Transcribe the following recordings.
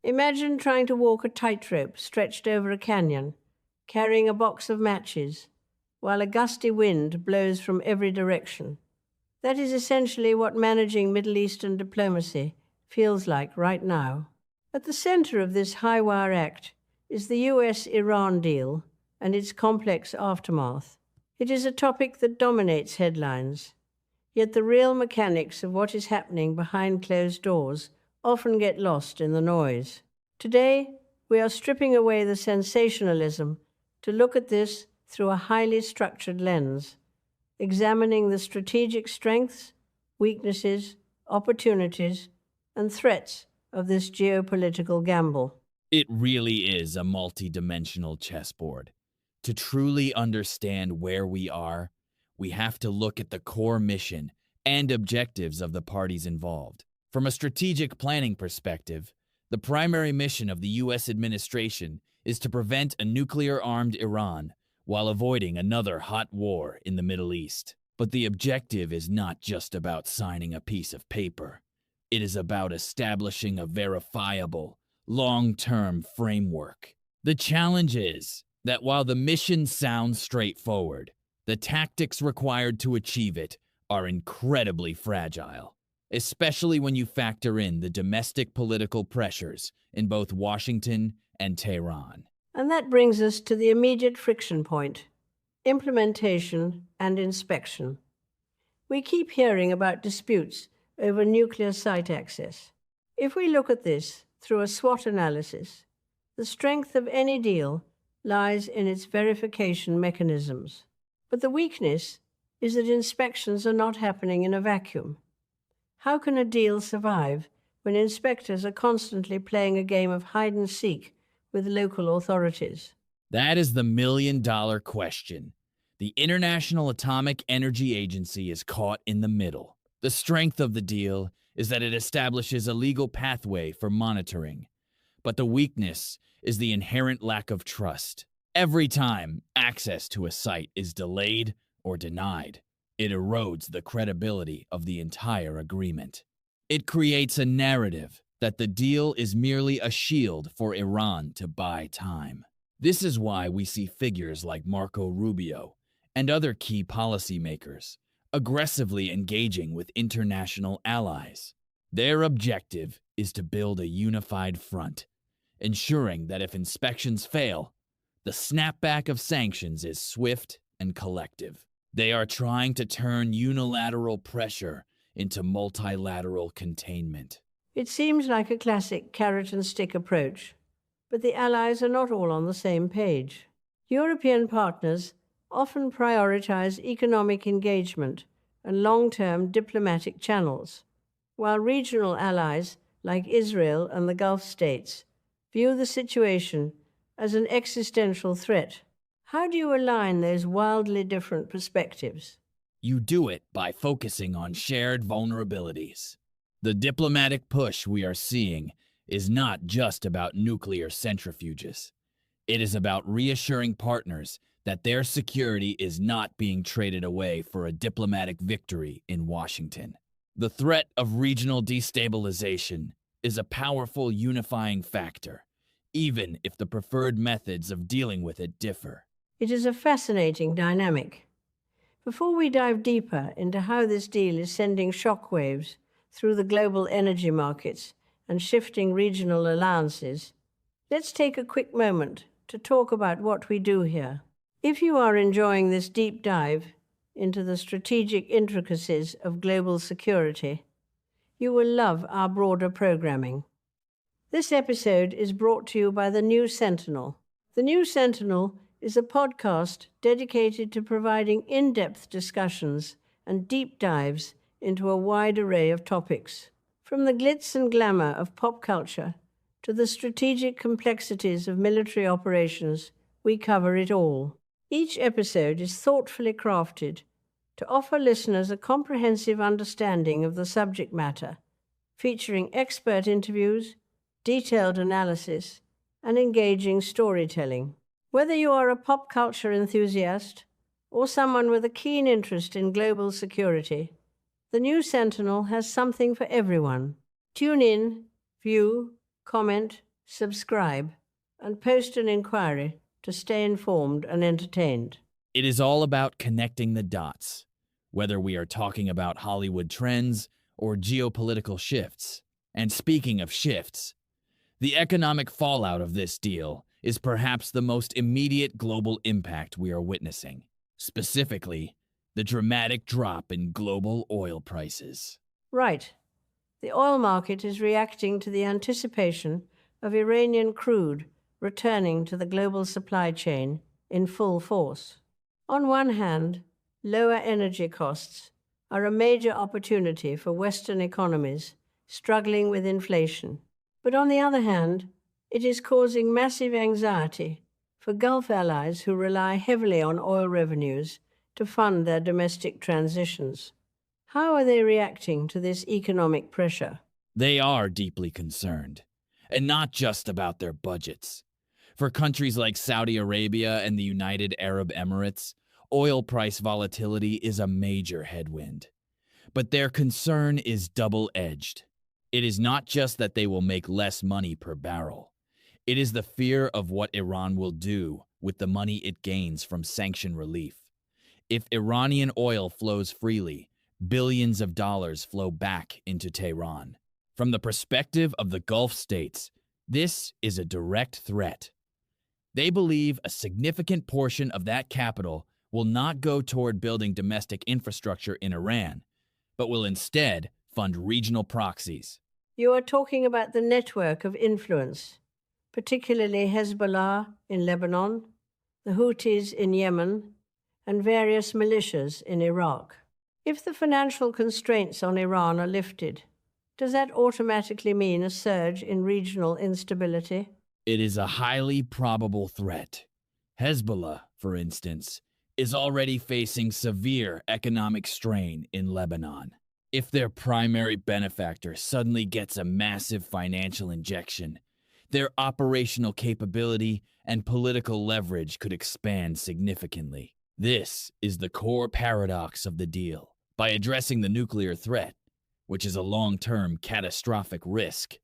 Imagine trying to walk a tightrope stretched over a canyon, carrying a box of matches, while a gusty wind blows from every direction. That is essentially what managing Middle Eastern diplomacy feels like right now. At the center of this high-wire act is the US-Iran deal and its complex aftermath. It is a topic that dominates headlines, yet the real mechanics of what is happening behind closed doors often get lost in the noise. Today, we are stripping away the sensationalism to look at this through a highly structured lens, examining the strategic strengths, weaknesses, opportunities, and threats of this geopolitical gamble. It really is a multi-dimensional chessboard. To truly understand where we are, we have to look at the core mission and objectives of the parties involved. From a strategic planning perspective, the primary mission of the U.S. administration is to prevent a nuclear-armed Iran while avoiding another hot war in the Middle East. But the objective is not just about signing a piece of paper. It is about establishing a verifiable, long-term framework. The challenge is that while the mission sounds straightforward, the tactics required to achieve it are incredibly fragile, especially when you factor in the domestic political pressures in both Washington and Tehran. And that brings us to the immediate friction point: implementation and inspection. We keep hearing about disputes over nuclear site access. If we look at this through a SWOT analysis, the strength of any deal lies in its verification mechanisms. But the weakness is that inspections are not happening in a vacuum. How can a deal survive when inspectors are constantly playing a game of hide and seek with local authorities? That is the million-dollar question. The International Atomic Energy Agency is caught in the middle. The strength of the deal is that it establishes a legal pathway for monitoring. But the weakness is the inherent lack of trust. Every time access to a site is delayed or denied, it erodes the credibility of the entire agreement. It creates a narrative that the deal is merely a shield for Iran to buy time. This is why we see figures like Marco Rubio and other key policymakers aggressively engaging with international allies. Their objective is to build a unified front, ensuring that if inspections fail, the snapback of sanctions is swift and collective. They are trying to turn unilateral pressure into multilateral containment. It seems like a classic carrot and stick approach, but the allies are not all on the same page. European partners often prioritize economic engagement and long-term diplomatic channels, while regional allies like Israel and the Gulf states view the situation as an existential threat. How do you align those wildly different perspectives? You do it by focusing on shared vulnerabilities. The diplomatic push we are seeing is not just about nuclear centrifuges. It is about reassuring partners that their security is not being traded away for a diplomatic victory in Washington. The threat of regional destabilization is a powerful unifying factor, even if the preferred methods of dealing with it differ. It is a fascinating dynamic. Before we dive deeper into how this deal is sending shockwaves through the global energy markets and shifting regional alliances, let's take a quick moment to talk about what we do here. If you are enjoying this deep dive into the strategic intricacies of global security, you will love our broader programming. This episode is brought to you by The New Sentinel. The New Sentinel is a podcast dedicated to providing in-depth discussions and deep dives into a wide array of topics. From the glitz and glamour of pop culture to the strategic complexities of military operations, we cover it all. Each episode is thoughtfully crafted to offer listeners a comprehensive understanding of the subject matter, featuring expert interviews, detailed analysis, and engaging storytelling. Whether you are a pop culture enthusiast or someone with a keen interest in global security, The New Sentinel has something for everyone. Tune in, view, comment, subscribe, and post an inquiry to stay informed and entertained. It is all about connecting the dots, whether we are talking about Hollywood trends or geopolitical shifts. And speaking of shifts, the economic fallout of this deal is perhaps the most immediate global impact we are witnessing. Specifically, the dramatic drop in global oil prices. Right. The oil market is reacting to the anticipation of Iranian crude returning to the global supply chain in full force. On one hand, lower energy costs are a major opportunity for Western economies struggling with inflation. But on the other hand, it is causing massive anxiety for Gulf allies who rely heavily on oil revenues to fund their domestic transitions. How are they reacting to this economic pressure? They are deeply concerned, and not just about their budgets. For countries like Saudi Arabia and the United Arab Emirates, oil price volatility is a major headwind. But their concern is double-edged. It is not just that they will make less money per barrel. It is the fear of what Iran will do with the money it gains from sanction relief. If Iranian oil flows freely, billions of dollars flow back into Tehran. From the perspective of the Gulf states, this is a direct threat. They believe a significant portion of that capital will not go toward building domestic infrastructure in Iran, but will instead fund regional proxies. You are talking about the network of influence, particularly Hezbollah in Lebanon, the Houthis in Yemen, and various militias in Iraq. If the financial constraints on Iran are lifted, does that automatically mean a surge in regional instability? It is a highly probable threat. Hezbollah, for instance, is already facing severe economic strain in Lebanon. If their primary benefactor suddenly gets a massive financial injection, their operational capability and political leverage could expand significantly. This is the core paradox of the deal. By addressing the nuclear threat, which is a long-term catastrophic risk,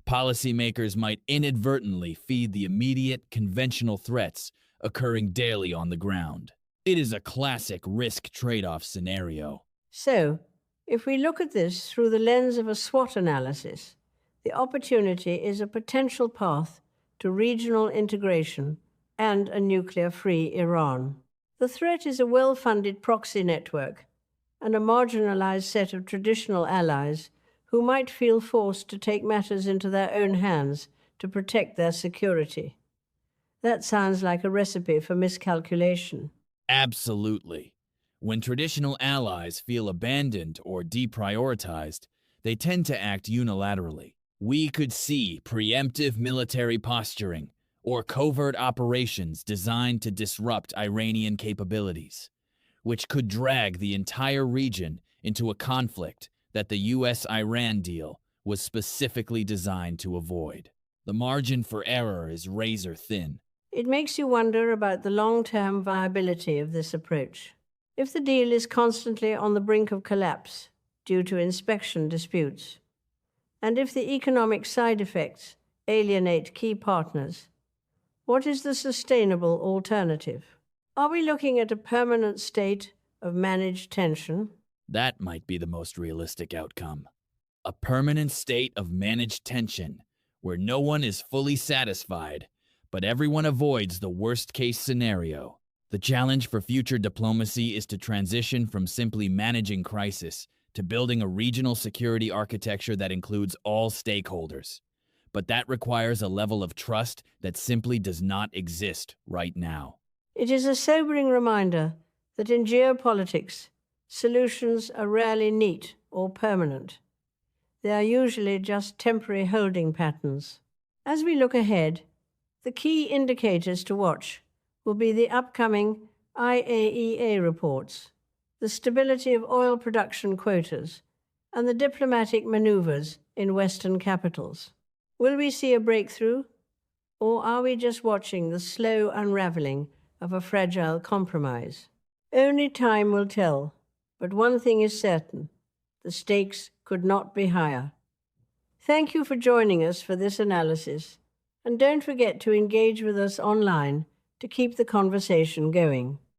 policymakers might inadvertently feed the immediate conventional threats occurring daily on the ground. It is a classic risk trade-off scenario. So, if we look at this through the lens of a SWOT analysis, the opportunity is a potential path to regional integration and a nuclear-free Iran. The threat is a well-funded proxy network and a marginalized set of traditional allies who might feel forced to take matters into their own hands to protect their security. That sounds like a recipe for miscalculation. Absolutely. When traditional allies feel abandoned or deprioritized, they tend to act unilaterally. We could see preemptive military posturing or covert operations designed to disrupt Iranian capabilities, which could drag the entire region into a conflict that the U.S.-Iran deal was specifically designed to avoid. The margin for error is razor thin. It makes you wonder about the long-term viability of this approach. If the deal is constantly on the brink of collapse due to inspection disputes, and if the economic side effects alienate key partners, what is the sustainable alternative? Are we looking at a permanent state of managed tension? That might be the most realistic outcome. A permanent state of managed tension where no one is fully satisfied, but everyone avoids the worst-case scenario. The challenge for future diplomacy is to transition from simply managing crisis to building a regional security architecture that includes all stakeholders. But that requires a level of trust that simply does not exist right now. It is a sobering reminder that in geopolitics, solutions are rarely neat or permanent. They are usually just temporary holding patterns. As we look ahead, the key indicators to watch will be the upcoming IAEA reports, the stability of oil production quotas, and the diplomatic maneuvers in Western capitals. Will we see a breakthrough, or are we just watching the slow unraveling of a fragile compromise? Only time will tell, but one thing is certain: the stakes could not be higher. Thank you for joining us for this analysis, And don't forget to engage with us online to keep the conversation going.